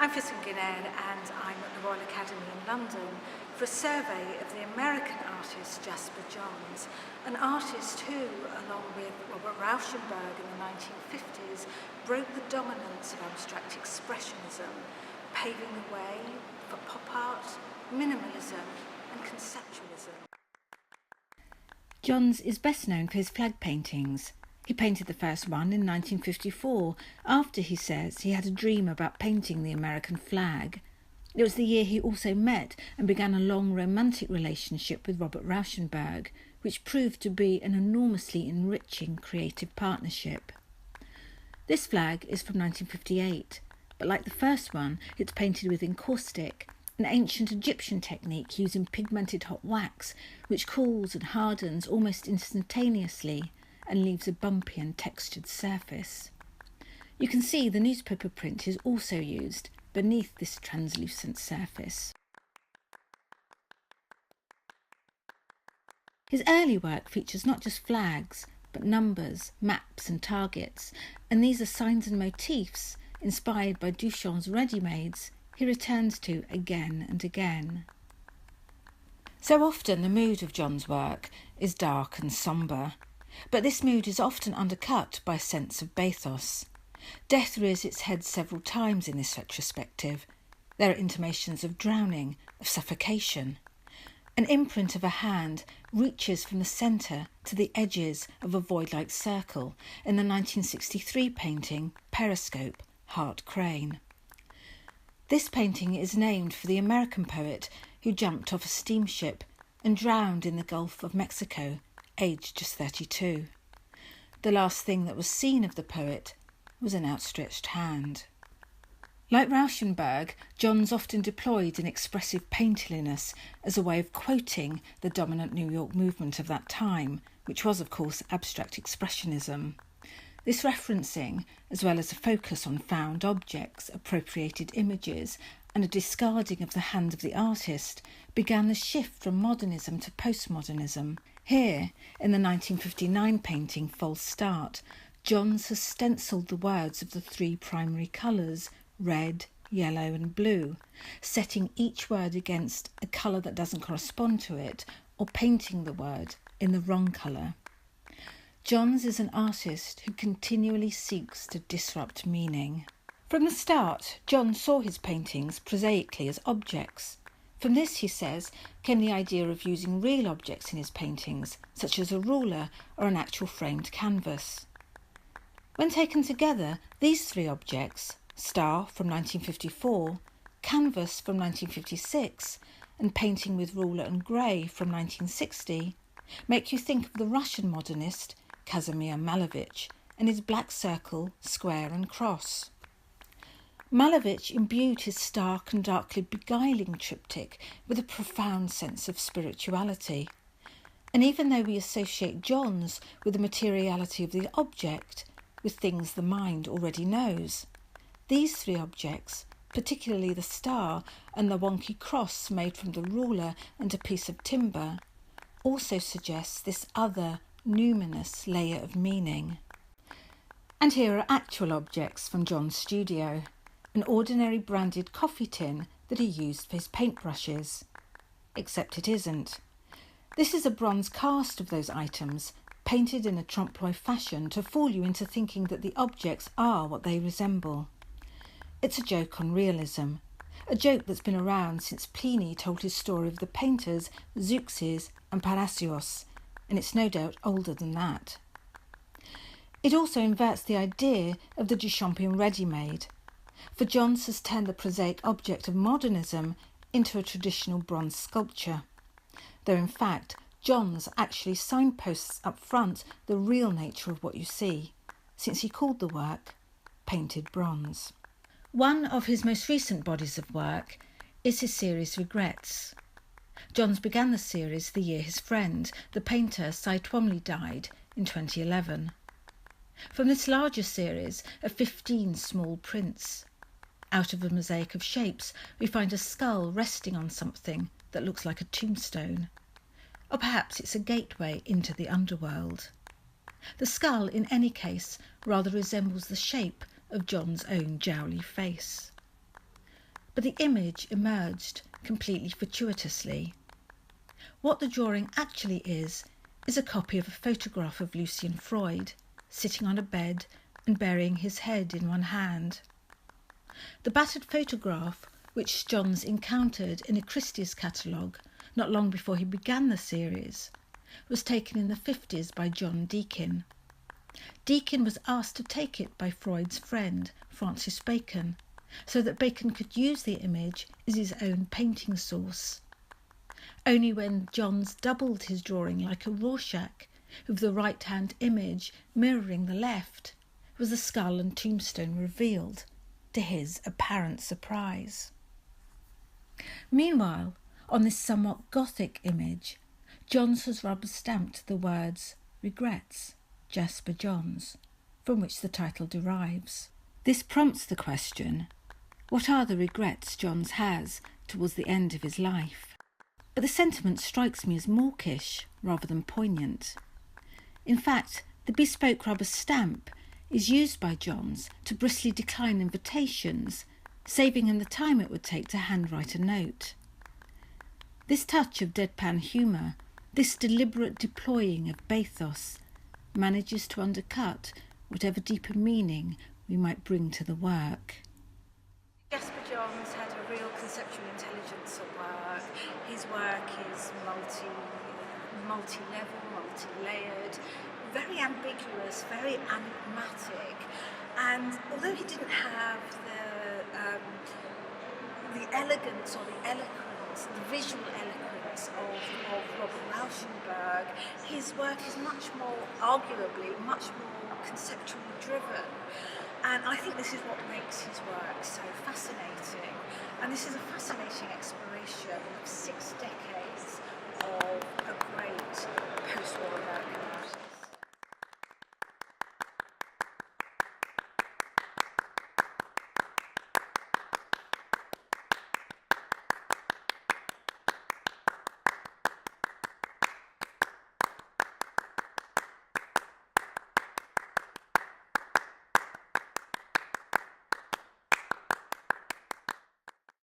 I'm Fissin Guinan and I'm at the Royal Academy in London for a survey of the American artist Jasper Johns, an artist who, along with Robert Rauschenberg in the 1950s, broke the dominance of abstract expressionism, paving the way for pop art, minimalism and conceptualism. Johns is best known for his flag paintings. He painted the first one in 1954, after, he says, he had a dream about painting the American flag. It was the year he also met and began a long romantic relationship with Robert Rauschenberg, which proved to be an enormously enriching creative partnership. This flag is from 1958, but like the first one, it's painted with encaustic, an ancient Egyptian technique using pigmented hot wax, which cools and hardens almost instantaneously and leaves a bumpy and textured surface. You can see the newspaper print is also used beneath this translucent surface. His early work features not just flags, but numbers, maps and targets, and these are signs and motifs inspired by Duchamp's ready-mades he returns to again and again. So often the mood of Johns' work is dark and sombre, but this mood is often undercut by a sense of bathos. Death rears its head several times in this retrospective. There are intimations of drowning, of suffocation. An imprint of a hand reaches from the centre to the edges of a void-like circle in the 1963 painting Periscope, Hart Crane. This painting is named for the American poet who jumped off a steamship and drowned in the Gulf of Mexico, aged just 32. The last thing that was seen of the poet was an outstretched hand. Like Rauschenberg, Johns often deployed an expressive painterliness as a way of quoting the dominant New York movement of that time, which was, of course, abstract expressionism. This referencing, as well as a focus on found objects, appropriated images, and a discarding of the hand of the artist, began the shift from modernism to postmodernism. Here, in the 1959 painting False Start, Johns has stencilled the words of the three primary colours, red, yellow and blue, setting each word against a colour that doesn't correspond to it, or painting the word in the wrong colour. Johns is an artist who continually seeks to disrupt meaning. From the start, Johns saw his paintings prosaically as objects. From this, he says, came the idea of using real objects in his paintings, such as a ruler or an actual framed canvas. When taken together, these three objects, star from 1954, canvas from 1956, and painting with ruler and grey from 1960, make you think of the Russian modernist Kazimir Malevich and his black circle, square and cross. Malevich imbued his stark and darkly beguiling triptych with a profound sense of spirituality. And even though we associate Johns with the materiality of the object, with things the mind already knows, these three objects, particularly the star and the wonky cross made from the ruler and a piece of timber, also suggests this other, numinous layer of meaning. And here are actual objects from Johns' studio. An ordinary branded coffee tin that he used for his paintbrushes. Except it isn't. This is a bronze cast of those items, painted in a trompe-l'oeil fashion to fool you into thinking that the objects are what they resemble. It's a joke on realism, a joke that's been around since Pliny told his story of the painters Zeuxis and Parrhasius, and it's no doubt older than that. It also inverts the idea of the Duchampian ready-made, for Johns has turned the prosaic object of modernism into a traditional bronze sculpture, though in fact Johns actually signposts up front the real nature of what you see, since he called the work painted bronze. One of his most recent bodies of work is his series Regrets. Johns began the series the year his friend, the painter Cy Twombly, died in 2011. From this larger series are 15 small prints. Out of a mosaic of shapes, we find a skull resting on something that looks like a tombstone. Or perhaps it's a gateway into the underworld. The skull, in any case, rather resembles the shape of Johns' own jowly face. but the image emerged completely fortuitously. What the drawing actually is a copy of a photograph of Lucian Freud, sitting on a bed and burying his head in one hand. The battered photograph, which Johns encountered in a Christie's catalogue not long before he began the series, was taken in the 50s by John Deakin. Deakin was asked to take it by Freud's friend, Francis Bacon, so that Bacon could use the image as his own painting source. Only when Johns doubled his drawing like a Rorschach, with the right-hand image mirroring the left, was the skull and tombstone revealed, to his apparent surprise. Meanwhile, on this somewhat gothic image, Johns has rubber-stamped the words "Regrets, Jasper Johns," from which the title derives. This prompts the question, what are the regrets Johns has towards the end of his life? But the sentiment strikes me as mawkish rather than poignant. In fact, the bespoke rubber stamp is used by Johns to briskly decline invitations, saving him the time it would take to handwrite a note. This touch of deadpan humour, this deliberate deploying of bathos, manages to undercut whatever deeper meaning we might bring to the work. Jasper Johns had a real conceptual intelligence at work. His work is multi-level, multi-layered, very ambiguous, very enigmatic. And although he didn't have the elegance or the eloquence, the visual eloquence of Robert Rauschenberg, his work is arguably much more conceptually driven. And I think this is what makes his work so fascinating. And this is a fascinating exploration of 6 decades of